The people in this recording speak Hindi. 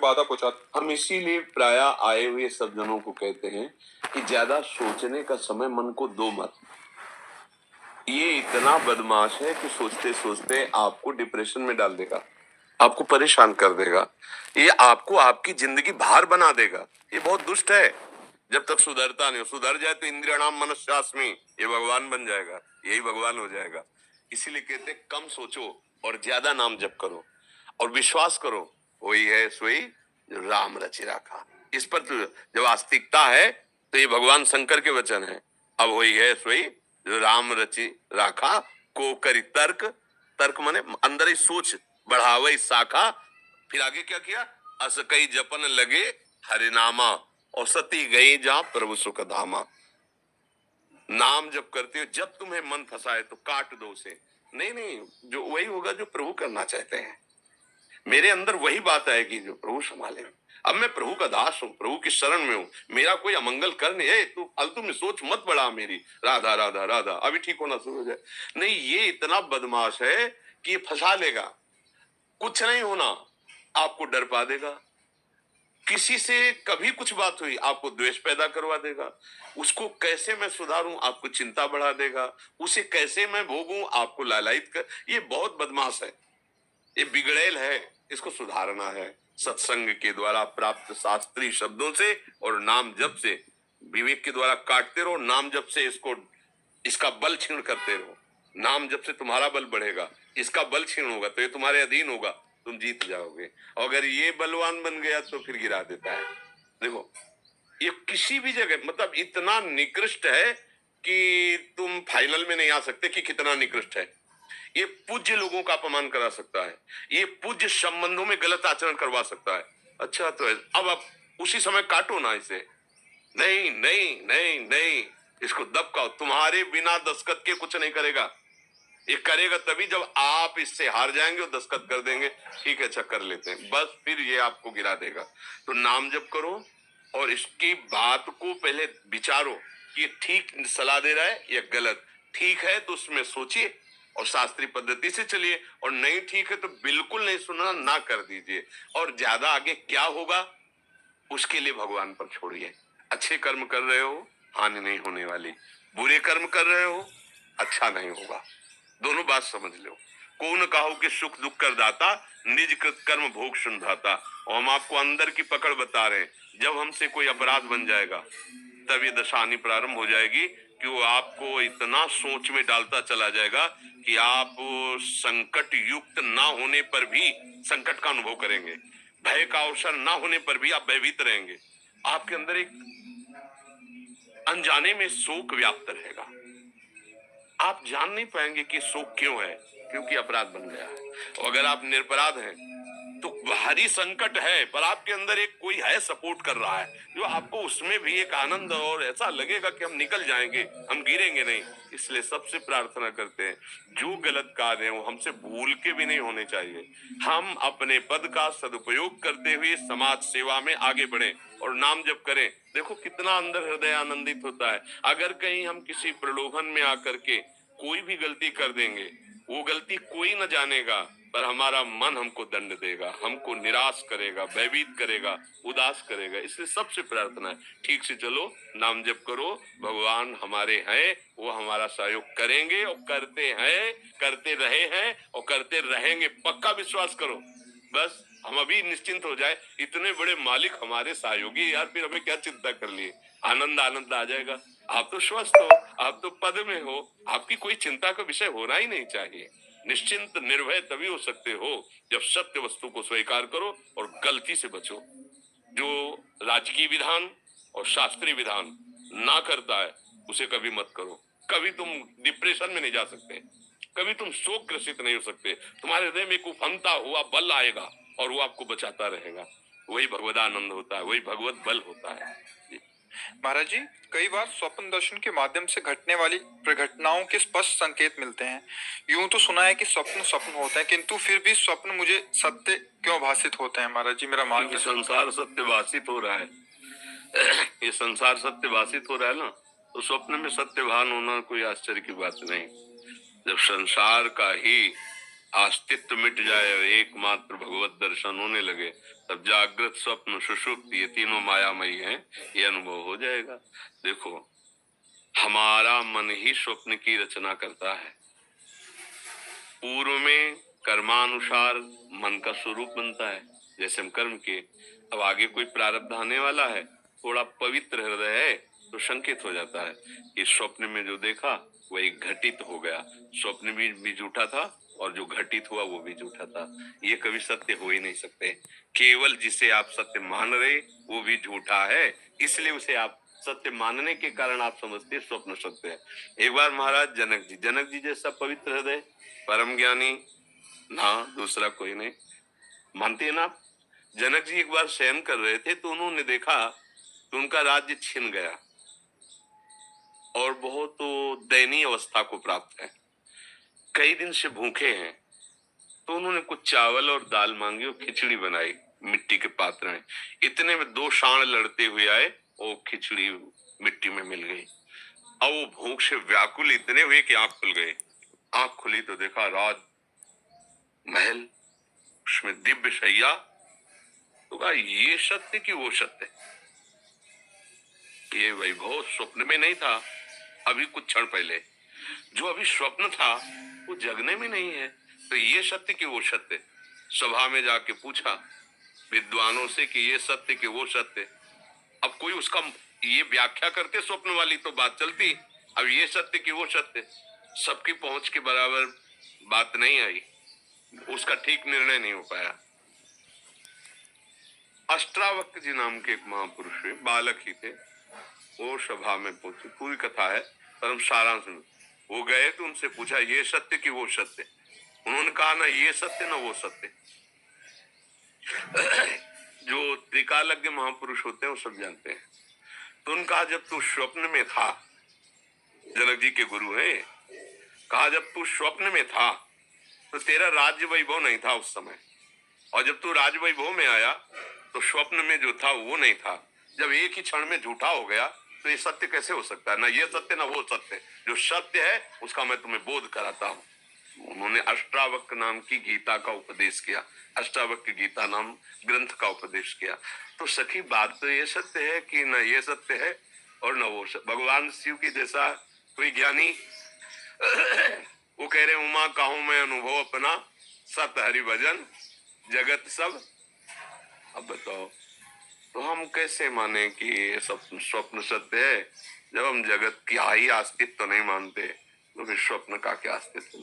बाधा पहुंचाते। हम इसीलिए प्राय आए हुए सब जनों को कहते हैं कि ज्यादा सोचने का समय मन को दो मत। ये इतना बदमाश है कि सोचते सोचते आपको डिप्रेशन में डाल देगा, आपको परेशान कर देगा, ये आपको आपकी जिंदगी भार बना देगा। ये बहुत दुष्ट है। जब तक सुधरता नहीं, सुधर जाए तो इंद्रियाणाम मनस्यास्मि, ये भगवान बन जाएगा, यही भगवान हो जाएगा। इसीलिए कहते कम सोचो और ज्यादा नाम जप करो और विश्वास करो, वही है सोई जो राम रचि राखा। इस पर तो जब आस्तिकता है तो ये भगवान शंकर के वचन है। अब वही है सोई जो राम रचि राखा, को करी तर्क, तर्क माने अंदर ही सोच बढ़ावे शाखा। फिर आगे क्या किया, अस कई जपन लगे हरिनामा, और सती गई जहां प्रभु सुख धामा। नाम जब करते हो, जब तुम्हें मन फंसाए तो काट दो उसे। नहीं नहीं, जो वही होगा जो प्रभु करना चाहते हैं। मेरे अंदर वही बात आएगी जो प्रभु संभाले। अब मैं प्रभु का दास हूँ, प्रभु की शरण में हूँ, मेरा कोई अमंगल कर नहीं है, तू फालतू में सोच मत बढ़ा मेरी, राधा राधा राधा अभी ठीक होना शुरू हो जाए। नहीं, ये इतना बदमाश है कि ये फंसा लेगा। कुछ नहीं होना, आपको डर पा देगा। किसी से कभी कुछ बात हुई, आपको द्वेष पैदा करवा देगा। उसको कैसे मैं सुधारूं, आपको चिंता बढ़ा देगा। उसे कैसे मैं भोगूं, आपको लालायित कर। ये बहुत बदमाश है, ये बिगड़ैल है, इसको सुधारना है सत्संग के द्वारा प्राप्त शास्त्रीय शब्दों से और नाम जप से। विवेक के द्वारा काटते रहो, नाम जप से इसका बल क्षीण करते रहो। नाम जप से तुम्हारा बल बढ़ेगा, इसका बल क्षीण होगा तो ये तुम्हारे अधीन होगा, तुम जीत जाओगे। अगर ये बलवान बन गया तो फिर गिरा देता है। देखो, ये किसी भी जगह मतलब इतना निकृष्ट है कि तुम फाइनल में नहीं आ सकते कि कितना निकृष्ट है। ये पूज्य लोगों का अपमान करा सकता है, ये पूज्य संबंधों में गलत आचरण करवा सकता है। अच्छा तो अब आप उसी समय काटो ना इसे। नहीं नहीं नहीं नहीं, इसको दबकाओ। तुम्हारे बिना दस्तखत के कुछ नहीं करेगा। ये करेगा तभी जब आप इससे हार जाएंगे और दस्तखत कर देंगे, ठीक है अच्छा कर लेते हैं, बस फिर ये आपको गिरा देगा। तो नाम जप करो और इसकी बात को पहले विचारो कि ये ठीक सलाह दे रहा है या गलत। ठीक है तो उसमें सोचिए और शास्त्रीय पद्धति से चलिए, और नहीं ठीक है तो बिल्कुल नहीं सुनना, ना कर दीजिए। और ज्यादा आगे क्या होगा उसके लिए भगवान पर छोड़िए। अच्छे कर्म कर रहे हो, हानि नहीं होने वाली। बुरे कर्म कर रहे हो, अच्छा नहीं होगा। दोनों बात समझ लो। कौन कहो कि सुख दुख कर दाता, निज कृत कर्म भोग सुनधाता। और हम आपको अंदर की पकड़ बता रहे हैं। जब हमसे कोई अपराध बन जाएगा तब ये दशा आनी प्रारंभ हो जाएगी कि वो आपको इतना सोच में डालता चला जाएगा कि आप संकट युक्त ना होने पर भी संकट का अनुभव करेंगे, भय का अवसर ना होने पर भी आप भयभीत रहेंगे। आपके अंदर एक अनजाने में शोक व्याप्त रहेगा। आप जान नहीं पाएंगे कि शोक क्यों है, क्योंकि अपराध बन गया है। और अगर आप निरपराध हैं तो बाहरी संकट है पर आपके अंदर एक कोई है सपोर्ट कर रहा है, जो आपको उसमें भी एक आनंद और ऐसा लगेगा कि हम निकल जाएंगे, हम गिरेंगे नहीं। इसलिए सबसे प्रार्थना करते हैं, जो गलत कार्य है वो हमसे भूल के भी नहीं होने चाहिए। हम अपने पद का सदुपयोग करते हुए समाज सेवा में आगे बढ़े और नाम जप करें। देखो कितना अंदर हृदय आनंदित होता है। अगर कहीं हम किसी प्रलोभन में आकर के कोई भी गलती कर देंगे, वो गलती कोई न जानेगा पर हमारा मन हमको दंड देगा, हमको निराश करेगा, भयभीत करेगा, उदास करेगा। इसलिए सबसे प्रार्थना है ठीक से चलो, नाम जप करो, भगवान हमारे हैं, वो हमारा सहयोग करेंगे और करते हैं, करते रहे हैं और करते रहेंगे। पक्का विश्वास करो। बस हम अभी निश्चिंत हो जाए, इतने बड़े मालिक हमारे सहयोगी यार, फिर हमें क्या चिंता कर लिए। आनंद आनंद आ जाएगा। आप तो स्वस्थ हो, आप तो पद में हो, आपकी कोई चिंता का विषय होना ही नहीं चाहिए। निश्चिंत निर्भय तभी हो सकते हो जब सत्य वस्तु को स्वीकार करो और गलती से बचो। जो राजकीय विधान और शास्त्रीय विधान ना करता है उसे कभी मत करो। कभी तुम डिप्रेशन में नहीं जा सकते, कभी तुम शोक ग्रसित नहीं हो सकते। तुम्हारे हृदय में एक उफनता हुआ बल आएगा और वो आपको बचाता रहेगा। वही भगवदानंद होता है, वही भगवत बल होता है। महाराज जी, कई बार स्वप्न दर्शन के माध्यम से घटने वाली प्रघटनाओं के स्पष्ट संकेत मिलते हैं। यूं तो सुना है कि स्वप्न स्वप्न होते हैं, किंतु फिर भी स्वप्न मुझे सत्य क्यों भासित होते हैं महाराज जी, मेरा क्योंकि संसार सत्य भाषित हो रहा है। ये संसार सत्य भाषित हो रहा है ना, तो स्वप्न में सत्य भान होना कोई आश्चर्य की बात नहीं। जब संसार का ही अस्तित्व मिट जाए और एकमात्र भगवत दर्शन होने लगे, तब जागृत स्वप्न सुषुप्ति ये तीनों मायामयी हैं, ये अनुभव हो जाएगा। देखो, हमारा मन ही स्वप्न की रचना करता है। पूर्व में कर्मानुसार मन का स्वरूप बनता है, जैसे हम कर्म किए, अब आगे कोई प्रारब्ध आने वाला है, थोड़ा पवित्र हृदय है तो संकेत हो जाता है कि स्वप्न में जो देखा वही घटित हो गया। स्वप्न भी झूठा था और जो घटित हुआ वो भी झूठा था। ये कभी सत्य हो ही नहीं सकते। केवल जिसे आप सत्य मान रहे वो भी झूठा है, इसलिए उसे आप सत्य मानने के कारण आप समझते स्वप्न सत्य है। एक बार महाराज जनक जी जैसा पवित्र हृदय, परम ज्ञानी, ना दूसरा कोई नहीं, मानते हैं ना आप? जनक जी एक बार शयन कर रहे थे तो उन्होंने देखा कि उनका राज्य छिन गया और बहुत दयनीय अवस्था को प्राप्त है। कई दिन से भूखे हैं, तो उन्होंने कुछ चावल और दाल मांगी और खिचड़ी बनाई मिट्टी के पात्र में। इतने में दो सांड लड़ते हुए आए और खिचड़ी मिट्टी में मिल गई। अब वो भूख से व्याकुल इतने हुए कि आंख खुल गए। आंख खुली तो देखा राज महल, उसमें दिव्य शैया। तो कहा ये सत्य कि वो सत्य? ये वैभव स्वप्न में नहीं था, अभी कुछ क्षण पहले। जो अभी स्वप्न था वो जगने में नहीं है, तो ये सत्य कि वो सत्य? सभा में जाके पूछा विद्वानों से कि ये सत्य कि वो सत्य। अब कोई उसका ये व्याख्या करते स्वप्न वाली तो बात चलती, अब ये सत्य कि वो सत्य, सबकी पहुंच के बराबर बात नहीं आई, उसका ठीक निर्णय नहीं हो पाया। अष्टावक्र जी नाम के एक महापुरुष हुए, बालक ही थे, वो सभा में पहुंचे, पूरी कथा है परम सारांश में। वो गए तो उनसे पूछा ये सत्य कि वो सत्य? उन्होंने कहा ना ये सत्य ना वो सत्य। जो त्रिकालज्ञ महापुरुष होते हैं वो सब जानते हैं। तो उन्होंने कहा जब तू स्वप्न में था, जनक जी के गुरु हैं, कहा जब तू स्वप्न में था तो तेरा राज्य वैभव नहीं था उस समय, और जब तू राज वैभव में आया तो स्वप्न में जो था वो नहीं था। जब एक ही क्षण में झूठा हो गया तो ये सत्य कैसे हो सकता है? ना ये सत्य ना वो सत्य। जो सत्य है उसका मैं तुम्हें बोध कराता हूँ। उन्होंने अष्टावक्र नाम की गीता का उपदेश किया, अष्टावक्र गीता नाम ग्रंथ का उपदेश किया। तो सखी बात तो ये सत्य है कि न ये सत्य है और न वो सत्य। भगवान शिव की जैसा कोई ज्ञानी वो कह रहे उमा कहूं मैं अनुभव अपना, सत हरि भजन जगत सब। अब बताओ, तो हम कैसे माने कि ये सब स्वप्न सत्य है जब हम जगत की ही अस्तित्व तो नहीं मानते, तो फिर स्वप्न का क्या अस्तित्व?